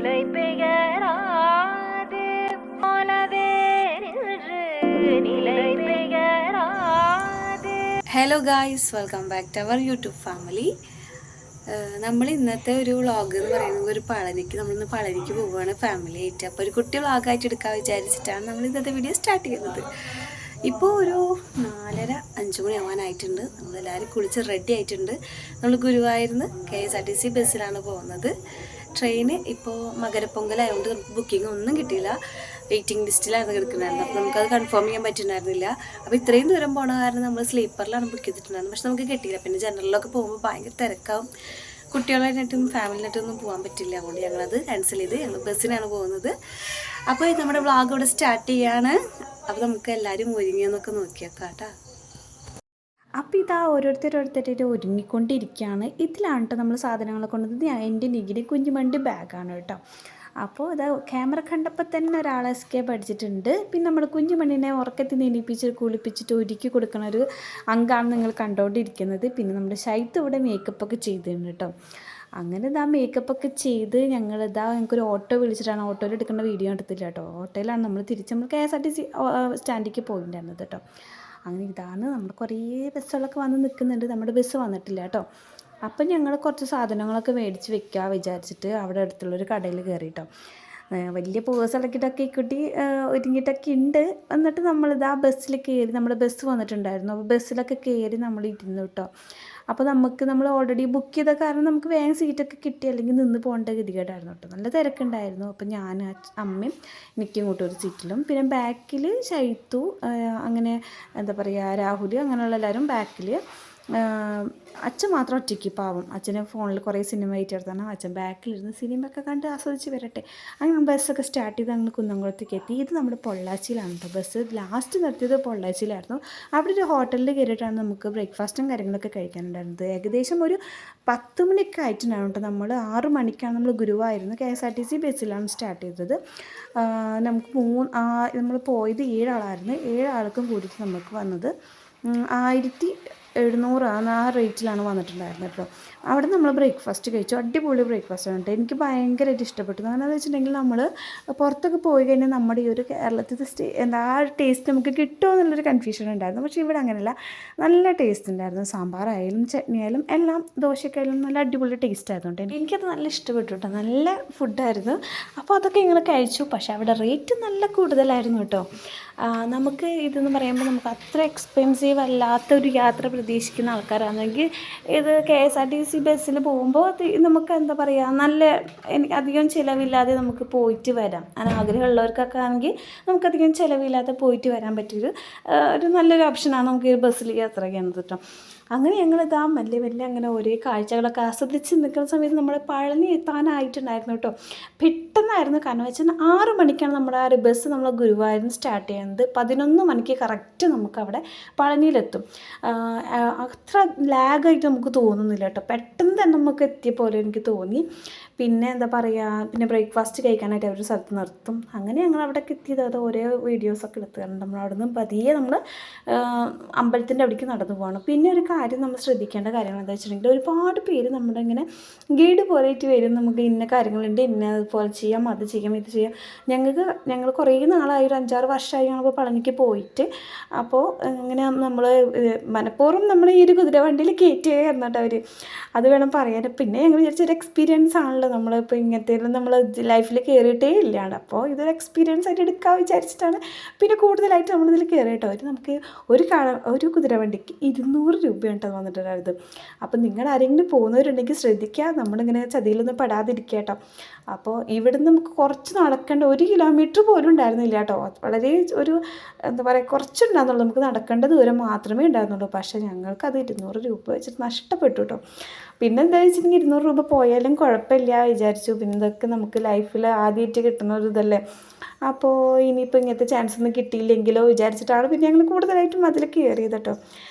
நிலை பெயராது போலவே நின்று நிலை பெயராது. Hello guys, welcome back to our YouTube family. നമ്മൾ ഇന്നത്തെ ഒരു വ്ളോഗ് എന്ന് പറയുന്നത് ഒരു നമ്മളിന്ന് പളനിക്ക് പോവുകയാണ് ഫാമിലി ആയിട്ട്. അപ്പോൾ ഒരു കുട്ടി വ്ളോഗായിട്ട് എടുക്കാൻ വിചാരിച്ചിട്ടാണ് നമ്മൾ ഇന്നത്തെ വീഡിയോ സ്റ്റാർട്ട് ചെയ്യുന്നത്. ഇപ്പോൾ ഒരു 4:30-5 മണിയാവാനായിട്ടുണ്ട്. നമ്മളെല്ലാവരും കുളിച്ച് റെഡി ആയിട്ടുണ്ട്. നമ്മൾ ഗുരുവായൂരിന്ന് KSRTC ബസ്സിലാണ് പോകുന്നത്. ട്രെയിന് ഇപ്പോൾ മകരപ്പൊങ്കലായതുകൊണ്ട് നമുക്ക് ബുക്കിംഗ് ഒന്നും കിട്ടിയില്ല. വെയിറ്റിംഗ് ലിസ്റ്റിലായിരുന്നു കിടക്കുന്നുണ്ടായിരുന്നത്. അപ്പോൾ നമുക്കത് കൺഫേം ചെയ്യാൻ പറ്റുന്നുണ്ടായിരുന്നില്ല. അപ്പോൾ ഇത്രയും ദൂരം പോകണ കാരണം നമ്മൾ സ്ലീപ്പറിലാണ് ബുക്ക് ചെയ്തിട്ടുണ്ടായിരുന്നത്. പക്ഷെ നമുക്ക് കിട്ടിയില്ല. പിന്നെ ജനറലിലൊക്കെ പോകുമ്പോൾ ഭയങ്കര തിരക്കാവും. കുട്ടികളായിട്ടും ഫാമിലിനായിട്ടൊന്നും പോകാൻ പറ്റില്ല. അതുകൊണ്ട് ഞങ്ങളത് ക്യാൻസൽ ചെയ്ത് ഞങ്ങൾ ബസ്സിനാണ് പോകുന്നത്. അപ്പോൾ നമ്മുടെ വ്ളോഗ് ഇവിടെ സ്റ്റാർട്ട് ചെയ്യാണ്. അപ്പോൾ നമുക്ക് എല്ലാവരും ഒരുങ്ങിയെന്നൊക്കെ നോക്കിയേക്കാം കേട്ടോ. അപ്പോൾ ഇതാ ഓരോരുത്തരായിട്ട് ഒരുങ്ങിക്കൊണ്ടിരിക്കുകയാണ്. ഇതിലാണ് കേട്ടോ നമ്മൾ സാധനങ്ങളെ കൊണ്ടത്. എൻ്റെ നികിരി കുഞ്ഞുമണ്ടി ബാഗാണ് കേട്ടോ. അപ്പോൾ ഇതാ ക്യാമറ കണ്ടപ്പോൾ തന്നെ ഒരാളെ എസ്കേപ്പ് അടിച്ചിട്ടുണ്ട്. പിന്നെ നമ്മൾ കുഞ്ഞുമണ്ണിനെ ഉറക്കത്തിൽ നീണിപ്പിച്ച് കുളിപ്പിച്ചിട്ട് ഒരുക്കി കൊടുക്കുന്ന ഒരു അങ്കാണ് നിങ്ങൾ കണ്ടുകൊണ്ടിരിക്കുന്നത്. പിന്നെ നമ്മുടെ ഷൈത്ത് ഇവിടെ മേക്കപ്പൊക്കെ ചെയ്തിട്ടുണ്ട് കേട്ടോ. അങ്ങനെ ഇതാ മേക്കപ്പൊക്കെ ചെയ്ത് ഞങ്ങൾക്കൊരു ഓട്ടോ വിളിച്ചിട്ടാണ്, ഓട്ടോയിൽ എടുക്കേണ്ട വീഡിയോ എടുത്തില്ല കേട്ടോ. ഓട്ടോയിലാണ് നമ്മൾ നമ്മൾ KSRTC സ്റ്റാൻഡിലേക്ക് പോയിട്ടുണ്ടായിരുന്നത് കേട്ടോ. അങ്ങനെ ഇതാണ് നമ്മൾ കുറേ ബസ്സുകളൊക്കെ വന്ന് നിൽക്കുന്നുണ്ട്. നമ്മുടെ ബസ് വന്നിട്ടില്ല കേട്ടോ. അപ്പം ഞങ്ങൾ കുറച്ച് സാധനങ്ങളൊക്കെ മേടിച്ച് വെക്കാൻ വിചാരിച്ചിട്ട് അവിടെ അടുത്തുള്ളൊരു കടയിൽ കയറി കേട്ടോ. വലിയ പേഴ്സ് ഇളക്കിയിട്ടൊക്കെ കുട്ടി ഒരുങ്ങിയിട്ടൊക്കെ ഉണ്ട്. എന്നിട്ട് നമ്മളിത് ആ ബസ്സിൽ കയറി, നമ്മുടെ ബസ് വന്നിട്ടുണ്ടായിരുന്നു. അപ്പോൾ ബസ്സിലൊക്കെ കയറി നമ്മൾ ഇരുന്നു കേട്ടോ. അപ്പോൾ നമ്മൾ ഓൾറെഡി ബുക്ക് ചെയ്ത കാരണം നമുക്ക് വേഗം സീറ്റൊക്കെ കിട്ടി, അല്ലെങ്കിൽ നിന്ന് പോകേണ്ട ഗതികേടായിരുന്നു കേട്ടോ. നല്ല തിരക്കുണ്ടായിരുന്നു. അപ്പോൾ ഞാൻ അമ്മയും എനിക്കും ഇങ്ങോട്ടും ഒരു സീറ്റിലും, പിന്നെ ബാക്കിൽ ഷൈത്തു, അങ്ങനെ എന്താ പറയുക, രാഹുൽ, അങ്ങനെയുള്ള എല്ലാവരും ബാക്കിൽ. അച്ഛൻ മാത്രം ഒറ്റയ്ക്ക്, പാവം. അച്ഛനെ ഫോണിൽ കുറേ സിനിമ ഏറ്റെടുത്താണ്. അച്ഛൻ ബാക്കിലിരുന്ന് സിനിമയൊക്കെ കണ്ട് ആസ്വദിച്ച് വരട്ടെ. അങ്ങനെ ബസ്സൊക്കെ സ്റ്റാർട്ട് ചെയ്ത് അങ്ങ് കുന്നംകുളത്തേക്ക് എത്തി. ഇത് നമ്മുടെ പൊള്ളാച്ചിയിലാണ് കേട്ടോ. ബസ് ലാസ്റ്റ് നിർത്തിയത് പൊള്ളാച്ചിയിലായിരുന്നു. അവിടെ ഒരു ഹോട്ടലിൽ കയറിയിട്ടാണ് നമുക്ക് ബ്രേക്ക്ഫാസ്റ്റും കാര്യങ്ങളൊക്കെ കഴിക്കാനുണ്ടായിരുന്നത്. ഏകദേശം ഒരു 10 മണിയൊക്കെ ആയിട്ടുണ്ടായിരുന്നു കേട്ടോ. നമ്മൾ 6 മണിക്കാണ് നമ്മൾ ഗുരുവായൂരിന്ന് KSRTC ബസ്സിലാണ് സ്റ്റാർട്ട് ചെയ്തത്. നമുക്ക് നമ്മൾ പോയത് 7 ആളായിരുന്നു. 7 ആൾക്കും കൂടിയിട്ട് നമുക്ക് വന്നത് 1700 ആ റേറ്റിലാണ് വന്നിട്ടുണ്ടായിരുന്നത് കേട്ടോ. അവിടെ നമ്മൾ ബ്രേക്ക്ഫാസ്റ്റ് കഴിച്ചു. അടിപൊളി ബ്രേക്ക്ഫാസ്റ്റാണ് കേട്ടോ. എനിക്ക് ഭയങ്കരമായിട്ട് ഇഷ്ടപ്പെട്ടു. കാരണം എന്താ വെച്ചിട്ടുണ്ടെങ്കിൽ നമ്മൾ പുറത്തൊക്കെ പോയി കഴിഞ്ഞാൽ നമ്മുടെ ഈ ഒരു കേരളത്തിലത്തെ ആ ഒരു ടേസ്റ്റ് നമുക്ക് കിട്ടുമോ എന്നുള്ളൊരു കൺഫ്യൂഷൻ ഉണ്ടായിരുന്നു. പക്ഷേ ഇവിടെ അങ്ങനെയല്ല, നല്ല ടേസ്റ്റ് ഉണ്ടായിരുന്നു. സാമ്പാറായാലും ചട്നി ആയാലും എല്ലാം, ദോശക്കായാലും നല്ല അടിപൊളി ടേസ്റ്റ് ആയിരുന്നു കേട്ടോ. എനിക്കത് നല്ല ഇഷ്ടപ്പെട്ടു കേട്ടോ. നല്ല ഫുഡായിരുന്നു. അപ്പോൾ അതൊക്കെ ഞങ്ങൾ കഴിച്ചു. പക്ഷേ അവിടെ റേറ്റ് നല്ല കൂടുതലായിരുന്നു കേട്ടോ. നമുക്ക് ഇതെന്ന് പറയുമ്പോൾ നമുക്ക് അത്ര എക്സ്പെൻസീവ് അല്ലാത്തൊരു യാത്ര പ്രതീക്ഷിക്കുന്ന ആൾക്കാരാണെങ്കിൽ ഇത് KSRTC ബസ്സിൽ പോകുമ്പോൾ നമുക്ക് എന്താ പറയുക, എനിക്ക് അധികം ചിലവില്ലാതെ നമുക്ക് പോയിട്ട് വരാം. അങ്ങനെ ആഗ്രഹമുള്ളവർക്കൊക്കെ ആണെങ്കിൽ നമുക്കധികം ചിലവില്ലാതെ പോയിട്ട് വരാൻ പറ്റിയൊരു നല്ലൊരു ഓപ്ഷനാണ് നമുക്ക് ഈ ബസ്സിൽ യാത്ര ചെയ്യുന്നത് കേട്ടോ. അങ്ങനെ ഞങ്ങളിതാ മെല്ലെ അങ്ങനെ ഓരോ കാഴ്ചകളൊക്കെ ആസ്വദിച്ച് നിൽക്കുന്ന സമയത്ത് നമ്മൾ പഴനി എത്താനായിട്ടുണ്ടായിരുന്നു കേട്ടോ. പെട്ടെന്നായിരുന്നു. കാരണം വെച്ചാൽ 6 മണിക്കാണ് നമ്മുടെ ആ ഒരു ബസ് നമ്മൾ ഗുരുവായൂരിൽ സ്റ്റാർട്ട് ചെയ്യുന്നത്. 11 മണിക്ക് കറക്റ്റ് നമുക്കവിടെ പഴനിയിലെത്തും. അത്ര ലാഗായിട്ട് നമുക്ക് തോന്നുന്നില്ല കേട്ടോ. പെട്ടെന്ന് തന്നെ നമുക്ക് എത്തിയ പോലെ എനിക്ക് തോന്നി. പിന്നെ എന്താ പറയുക, പിന്നെ ബ്രേക്ക്ഫാസ്റ്റ് കഴിക്കാനായിട്ട് അവർ സ്ഥലത്ത് നിർത്തും. അങ്ങനെ ഞങ്ങൾ അവിടേക്ക് എത്തിയത് അത് ഓരോ വീഡിയോസൊക്കെ എടുത്ത് കാരണം നമ്മൾ അവിടെ നിന്ന് പതിയെ നമ്മൾ അമ്പലത്തിൻ്റെ അവിടേക്ക് നടന്നു പോകണം. പിന്നെ ഒരു കാര്യം നമ്മൾ ശ്രദ്ധിക്കേണ്ട കാര്യങ്ങൾ എന്താ വെച്ചിട്ടുണ്ടെങ്കിൽ, ഒരുപാട് പേര് നമ്മുടെ ഇങ്ങനെ ഗൈഡ് പോലെയായിട്ട് വരും. നമുക്ക് ഇന്ന കാര്യങ്ങളുണ്ട്, ഇന്ന അതുപോലെ ചെയ്യാം, അത് ചെയ്യാം, ഇത് ചെയ്യാം. ഞങ്ങൾ കുറേ നാളായി, ഒരു 5-6 വർഷമായി ഞങ്ങൾ പളനിക്ക് പോയിട്ട്. അപ്പോൾ ഇങ്ങനെ നമ്മൾ മനഃപൂർവ്വം നമ്മൾ ഈ ഒരു കുതിരവണ്ടിയിൽ കയറ്റുകയായിരുന്നു കേട്ടോ അവർ. അത് വേണം പറയാൻ. പിന്നെ ഞങ്ങൾ വിചാരിച്ചൊരു എക്സ്പീരിയൻസ് ആണല്ലോ, നമ്മളിപ്പോൾ ഇങ്ങനത്തെ നമ്മൾ ലൈഫിൽ കയറിയിട്ടേ ഇല്ലാണ്. അപ്പോൾ ഇതൊരു എക്സ്പീരിയൻസ് ആയിട്ട് എടുക്കാൻ വിചാരിച്ചിട്ടാണ് പിന്നെ കൂടുതലായിട്ട് നമ്മളിതിൽ കയറിയിട്ടോ. നമുക്ക് ഒരു കുതിരവണ്ടിക്ക് 200 രൂപയാണ് കേട്ടോ വന്നിട്ടുണ്ടായത്. അപ്പം നിങ്ങൾ ആരെങ്കിലും പോകുന്നവരുണ്ടെങ്കിൽ ശ്രദ്ധിക്കുക, നമ്മളിങ്ങനെ ചതിയിലൊന്നും പെടാതിരിക്കുക കേട്ടോ. അപ്പോൾ ഇവിടുന്ന് നമുക്ക് കുറച്ച് നടക്കേണ്ട, 1 കിലോമീറ്റർ പോലും ഉണ്ടായിരുന്നില്ല കേട്ടോ. വളരെ ഒരു എന്താ പറയുക, കുറച്ചുണ്ടായിരുന്നുള്ളൂ. നമുക്ക് നടക്കേണ്ട ദൂരം മാത്രമേ ഉണ്ടായിരുന്നുള്ളൂ. പക്ഷേ ഞങ്ങൾക്കത് 200 രൂപ വെച്ചിട്ട് നഷ്ടപ്പെട്ടു കേട്ടോ. പിന്നെ എന്താ വെച്ചിട്ടുണ്ടെങ്കിൽ 200 രൂപ പോയാലും കുഴപ്പമില്ല വിചാരിച്ചു. പിന്നെ ഇതൊക്കെ നമുക്ക് ലൈഫിൽ ആദ്യമായിട്ട് കിട്ടുന്ന ഒരു ഇതല്ലേ. അപ്പോൾ ഇനിയിപ്പോൾ ഇങ്ങനത്തെ ചാൻസ് ഒന്നും കിട്ടിയില്ലെങ്കിലോ വിചാരിച്ചിട്ടാണ് പിന്നെ ഞങ്ങൾ കൂടുതലായിട്ടും അതിൽ കയറിയത് കേട്ടോ.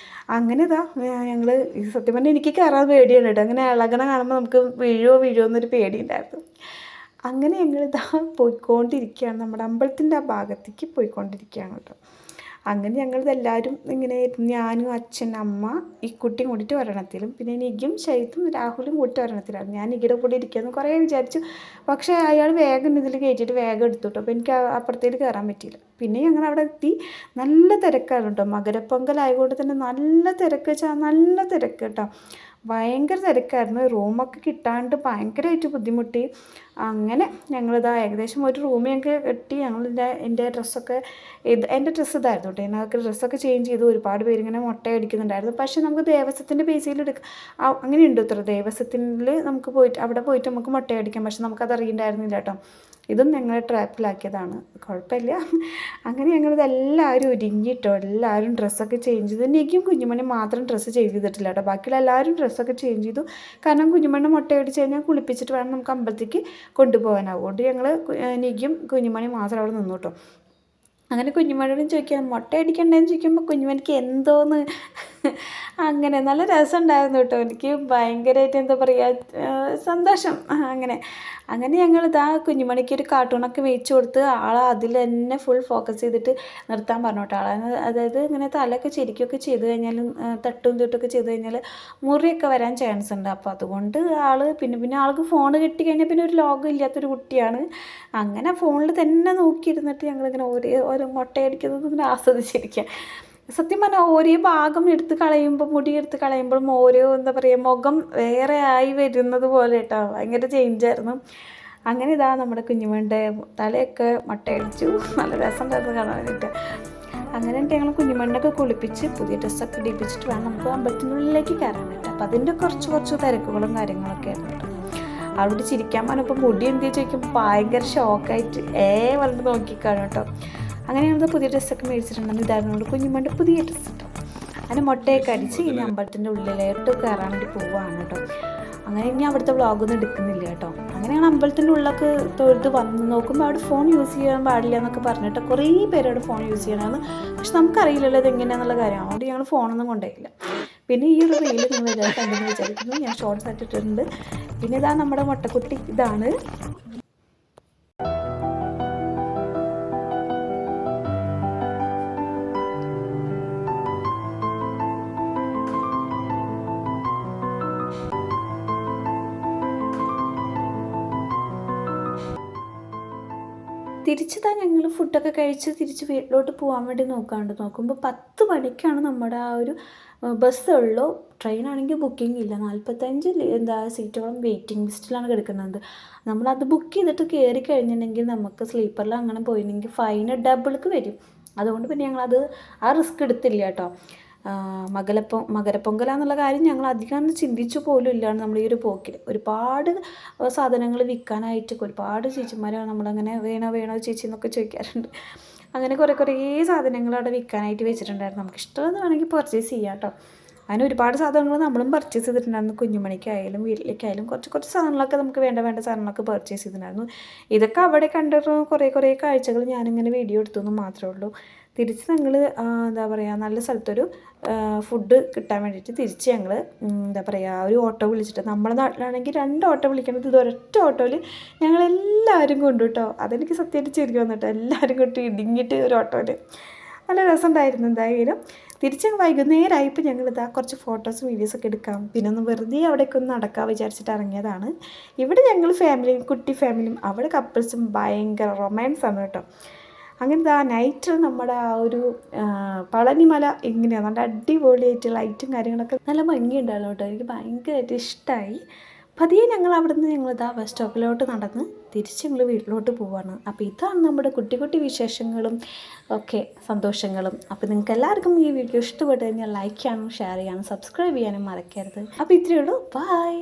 അങ്ങനെ ഇതാ ഞങ്ങൾ സത്യം പറഞ്ഞാൽ എനിക്ക് കയറാൻ പേടിയാണ് കേട്ടോ. അങ്ങനെ ഇളകണ കാണുമ്പോൾ നമുക്ക് വീഴുമോ എന്നൊരു പേടിയുണ്ടായിരുന്നു. അങ്ങനെ ഞങ്ങളിതാ പോയിക്കൊണ്ടിരിക്കുകയാണ്, നമ്മുടെ അമ്പലത്തിൻ്റെ ആ ഭാഗത്തേക്ക് പോയിക്കൊണ്ടിരിക്കുകയാണ് കേട്ടോ. അങ്ങനെ ഞങ്ങളിതെല്ലാവരും ഇങ്ങനെ ഞാനും അച്ഛൻ അമ്മ ഈ കുട്ടിയും കൂടിയിട്ട് ഒരെണ്ണത്തിലും പിന്നെ നിഗും ഷെയ്ത്തും രാഹുലും കൂടിയിട്ട് ഒരെണ്ണത്തിലാണ്. ഞാൻ നിഗയുടെ കൂടെ ഇരിക്കുമെന്ന് കുറേ വിചാരിച്ചു. പക്ഷേ അയാൾ വേഗം ഇതിൽ കയറ്റിയിട്ട് വേഗം എടുത്തു കേട്ടോ. അപ്പോൾ എനിക്ക് അപ്പുറത്തേക്ക് കയറാൻ പറ്റിയില്ല. പിന്നെ ഞങ്ങൾ അവിടെ എത്തി. നല്ല തിരക്കാണ് കേട്ടോ. മകരപ്പൊങ്കലായതുകൊണ്ട് തന്നെ നല്ല തിരക്ക് വെച്ചാൽ നല്ല തിരക്ക് കേട്ടോ. ഭയങ്കര തിരക്കായിരുന്നു. റൂമൊക്കെ കിട്ടാണ്ട് ഭയങ്കരമായിട്ട് ബുദ്ധിമുട്ടി. അങ്ങനെ ഞങ്ങളിതാ ഏകദേശം ഒരു റൂം ഞങ്ങൾക്ക് കിട്ടി. എൻ്റെ ഡ്രസ്സൊക്കെ എൻ്റെ ഡ്രസ്സ് ഇതായിരുന്നു കേട്ടോ. ഞങ്ങൾക്ക് ഡ്രസ്സൊക്കെ ചേഞ്ച് ചെയ്തു. ഒരുപാട് പേരിങ്ങനെ മുട്ടയടിക്കുന്നുണ്ടായിരുന്നു. പക്ഷേ നമുക്ക് ദേവസ്വത്തിൻ്റെ ബേസിൽ അങ്ങനെയുണ്ട് ഇത്ര. ദേവസ്വത്തിൽ നമുക്ക് പോയിട്ട് അവിടെ പോയിട്ട് നമുക്ക് മുട്ടയടിക്കാം. പക്ഷെ നമുക്കത് അറിയണ്ടായിരുന്നില്ല കേട്ടോ. ഇതും ഞങ്ങളെ ട്രാപ്പിലാക്കിയതാണ്. കുഴപ്പമില്ല. അങ്ങനെ ഞങ്ങളിതെല്ലാവരും ഒരുങ്ങിയിട്ടോ. എല്ലാവരും ഡ്രസ്സൊക്കെ ചേഞ്ച് ചെയ്തു. നിക്കും കുഞ്ഞുമണി മാത്രം ഡ്രസ്സ് ചേഞ്ച് ചെയ്തിട്ടില്ല കേട്ടോ. ബാക്കിയുള്ള എല്ലാവരും ഡ്രസ്സൊക്കെ ചേഞ്ച് ചെയ്തു. കാരണം കുഞ്ഞുമണി മുട്ടയടിച്ച് കഴിഞ്ഞാൽ കുളിപ്പിച്ചിട്ട് വേണം നമുക്ക് അമ്പലത്തേക്ക് കൊണ്ടുപോകാനാവും. അതുകൊണ്ട് ഞങ്ങൾ നിക്കും കുഞ്ഞുമണി മാത്രം അവിടെ നിന്നു കേട്ടോ. അങ്ങനെ കുഞ്ഞുമണിയോടും ചോദിക്കാം മുട്ടയടിക്കണ്ടേന്ന് ചോദിക്കുമ്പോൾ കുഞ്ഞുമണിക്ക് എന്തോന്ന് അങ്ങനെ നല്ല രസമുണ്ടായിരുന്നു കേട്ടോ. എനിക്ക് ഭയങ്കരമായിട്ട് എന്താ പറയുക സന്തോഷം. അങ്ങനെ ഞങ്ങളിതാ കുഞ്ഞുമണിക്ക് ഒരു കാർട്ടൂണൊക്കെ വെച്ച് കൊടുത്ത് അതിൽ തന്നെ ഫുൾ ഫോക്കസ് ചെയ്തിട്ട് നിർത്താൻ പറഞ്ഞു കേട്ടോ. അതായത് ഇങ്ങനെ തലയൊക്കെ ചെരിക്കുകയൊക്കെ ചെയ്ത് കഴിഞ്ഞാൽ തട്ടും തൊട്ടൊക്കെ ചെയ്ത് കഴിഞ്ഞാൽ മുറിയൊക്കെ വരാൻ ചാൻസ് ഉണ്ട്. അപ്പോൾ അതുകൊണ്ട് പിന്നെ ആൾക്ക് ഫോൺ കിട്ടിക്കഴിഞ്ഞാൽ പിന്നെ ഒരു ലോകം ഇല്ലാത്തൊരു കുട്ടിയാണ്. അങ്ങനെ ഫോണിൽ തന്നെ നോക്കിയിരുന്നിട്ട് ഞങ്ങളിങ്ങനെ ഓരോ മുട്ടയടിക്കുന്നത് ഇങ്ങനെ ആസ്വദിച്ചിരിക്കുക. സത്യം പറഞ്ഞാൽ ഓരോ ഭാഗം എടുത്ത് കളയുമ്പോൾ മുടി എടുത്ത് കളയുമ്പോഴും ഓരോ എന്താ പറയുക മുഖം വേറെ ആയി വരുന്നത് പോലെ കേട്ടോ. ഭയങ്കര ചേഞ്ചായിരുന്നു. അങ്ങനെ ഇതാ നമ്മുടെ കുഞ്ഞുമണിൻ്റെ തലയൊക്കെ മുട്ടയടിച്ചു. നല്ല രസമുണ്ടായിരുന്നു കാണാൻ വേണ്ടിയിട്ട്. അങ്ങനെ ഞങ്ങൾ കുഞ്ഞുമണിനൊക്കെ കുളിപ്പിച്ച് പുതിയ ഡ്രസ്സൊക്കെ ഇടിപ്പിച്ചിട്ട് വേണം നമുക്ക് അമ്പലത്തിനുള്ളിലേക്ക് കയറാൻ പറ്റും. അപ്പോൾ അതിൻ്റെ കുറച്ച് തിരക്കുകളും കാര്യങ്ങളൊക്കെ ആയിരുന്നു കേട്ടോ. അവിടെ ചിരിക്കാൻ പറഞ്ഞപ്പോൾ മുടി എന്ത് ചോദിക്കുമ്പോൾ ഭയങ്കര ഷോക്കായിട്ട് പറഞ്ഞിട്ട് നോക്കിക്കാണും കേട്ടോ. അങ്ങനെ ഞങ്ങൾ പുതിയ ഡ്രസ്സൊക്കെ മേടിച്ചിട്ടുണ്ടെന്ന്. ഇതായിരുന്നു നമ്മുടെ കുഞ്ഞുമണിൻ്റെ പുതിയ ഡ്രസ്സ് കേട്ടോ. അതിന് മുട്ടയൊക്കെ അടിച്ച് ഇനി അമ്പലത്തിൻ്റെ ഉള്ളിലോട്ട് കയറാൻ വേണ്ടി പോവുകയാണ് കേട്ടോ. അങ്ങനെ ഇനി അവിടുത്തെ വ്ളോഗൊന്നും എടുക്കുന്നില്ല കേട്ടോ. അങ്ങനെ ഞങ്ങൾ അമ്പലത്തിൻ്റെ ഉള്ളിലൊക്കെ തൊഴുത് വന്ന് നോക്കുമ്പോൾ അവിടെ ഫോൺ യൂസ് ചെയ്യാൻ പാടില്ല എന്നൊക്കെ പറഞ്ഞിട്ട് കുറേ പേരോട് ഫോൺ യൂസ് ചെയ്യണമെന്ന്. പക്ഷെ നമുക്കറിയില്ലല്ലോ ഇത് എങ്ങനെയാണെന്നുള്ള കാര്യം. അതുകൊണ്ട് ഞങ്ങൾ ഫോണൊന്നും കൊണ്ടുപോയില്ല. പിന്നെ ഈ ഒരു റീല് നിങ്ങൾ എല്ലാവരും കണ്ടെന്ന് വിചാരിക്കുന്നു. ഞാൻ ഷോർട്സ് ആയിട്ടിട്ടുണ്ട്. പിന്നെ ഇതാ നമ്മുടെ മുട്ടക്കുട്ടി ഇതാണ്. തിരിച്ചതാ ഞങ്ങൾ ഫുഡൊക്കെ കഴിച്ച് തിരിച്ച് വീട്ടിലോട്ട് പോകാൻ വേണ്ടി നോക്കുമ്പോൾ 10 മണിക്കാണ് നമ്മുടെ ആ ഒരു ബസ്സുള്ളൂ. ട്രെയിനാണെങ്കിൽ ബുക്കിംഗ് ഇല്ല. 45 സീറ്റോളം വെയിറ്റിംഗ് ലിസ്റ്റിലാണ് കിടക്കുന്നത്. നമ്മളത് ബുക്ക് ചെയ്തിട്ട് കയറി കഴിഞ്ഞിട്ടുണ്ടെങ്കിൽ നമുക്ക് സ്ലീപ്പറിൽ അങ്ങനെ പോയിട്ടുണ്ടെങ്കിൽ ഫൈന് ഡബിൾക്ക് വരും. അതുകൊണ്ട് പിന്നെ ഞങ്ങളത് ആ റിസ്ക് എടുത്തില്ല കേട്ടോ. മകരപ്പൊങ്കലാന്നുള്ള കാര്യം ഞങ്ങൾ അധികം ചിന്തിച്ചു പോലും ഇല്ലാണ് നമ്മൾ ഈ ഒരു പോക്കിൽ. ഒരുപാട് സാധനങ്ങൾ വിൽക്കാനായിട്ട് ഒരുപാട് ചേച്ചിമാർ നമ്മളങ്ങനെ വേണോ ചേച്ചി എന്നൊക്കെ ചോദിക്കാറുണ്ട്. അങ്ങനെ കുറേ സാധനങ്ങൾ അവിടെ വിൽക്കാനായിട്ട് വെച്ചിട്ടുണ്ടായിരുന്നു. നമുക്ക് ഇഷ്ടമെന്ന് വേണമെങ്കിൽ പർച്ചേസ് ചെയ്യാം കേട്ടോ. അങ്ങനെ ഒരുപാട് സാധനങ്ങൾ നമ്മളും പർച്ചേസ് ചെയ്തിട്ടുണ്ടായിരുന്നു. കുഞ്ഞുമണിക്കായാലും വീട്ടിലേക്കായാലും കുറച്ച് സാധനങ്ങളൊക്കെ നമുക്ക് വേണ്ട സാധനങ്ങളൊക്കെ പർച്ചേസ് ചെയ്തിട്ടുണ്ടായിരുന്നു. ഇതൊക്കെ അവിടെ കണ്ടിട്ട് കുറേ കാഴ്ചകൾ ഞാനിങ്ങനെ വീഡിയോ എടുത്തെന്ന് മാത്രമേ ഉള്ളൂ. തിരിച്ച് ഞങ്ങൾ എന്താ പറയുക നല്ല സ്ഥലത്തൊരു ഫുഡ് കിട്ടാൻ വേണ്ടിയിട്ട് തിരിച്ച് ഞങ്ങൾ എന്താ പറയുക ഒരു ഓട്ടോ വിളിച്ചിട്ട്, നമ്മുടെ നാട്ടിലാണെങ്കിൽ 2 ഓട്ടോ വിളിക്കുന്നത്, ഇത് ഒരൊറ്റ ഓട്ടോയിൽ ഞങ്ങളെല്ലാവരും കൊണ്ടു കേട്ടോ. അതെനിക്ക് സത്യമായിട്ട് ചിരിക്കും വന്നിട്ടോ. എല്ലാവരും കൊണ്ട് ഇടുങ്ങിയിട്ട് ഒരു ഓട്ടോയിൽ നല്ല രസമുണ്ടായിരുന്നു. എന്തായാലും തിരിച്ച് വൈകുന്നേരമായപ്പോൾ ഞങ്ങളിതാ കുറച്ച് ഫോട്ടോസും വീഡിയോസൊക്കെ എടുക്കാം, പിന്നെ ഒന്ന് വെറുതെ അവിടേക്ക് ഒന്ന് നടക്കാൻ വിചാരിച്ചിട്ട് ഇറങ്ങിയതാണ്. ഇവിടെ ഞങ്ങൾ ഫാമിലിയും കുട്ടി ഫാമിലിയും, അവിടെ കപ്പിൾസും ഭയങ്കര റൊമാൻസാണ് കേട്ടോ. അങ്ങനെ നൈറ്റ് നമ്മുടെ ആ ഒരു പളനിമല എങ്ങനെയാണ് നല്ല അടിപൊളിയായിട്ട് ലൈറ്റും കാര്യങ്ങളൊക്കെ നല്ല ഭംഗിയുണ്ടായിരുന്നു കേട്ടോ. എനിക്ക് ഭയങ്കരമായിട്ട് ഇഷ്ടമായി. പതിയെ ഞങ്ങൾ അവിടെ നിന്ന് ഞങ്ങളിതാ ബസ് സ്റ്റോപ്പിലോട്ട് നടന്ന് തിരിച്ച് ഞങ്ങൾ വീട്ടിലോട്ട് പോവാണ്. അപ്പോൾ ഇതാണ് നമ്മുടെ കുട്ടി വിശേഷങ്ങളും ഒക്കെ സന്തോഷങ്ങളും. അപ്പോൾ നിങ്ങൾക്ക് എല്ലാവർക്കും ഈ വീഡിയോ ഇഷ്ടപ്പെട്ട് കഴിഞ്ഞാൽ ലൈക്ക് ചെയ്യാനും ഷെയർ ചെയ്യാനും സബ്സ്ക്രൈബ് ചെയ്യാനും മറക്കരുത്. അപ്പോൾ ഇത്രയേ ഉള്ളൂ. ബൈ.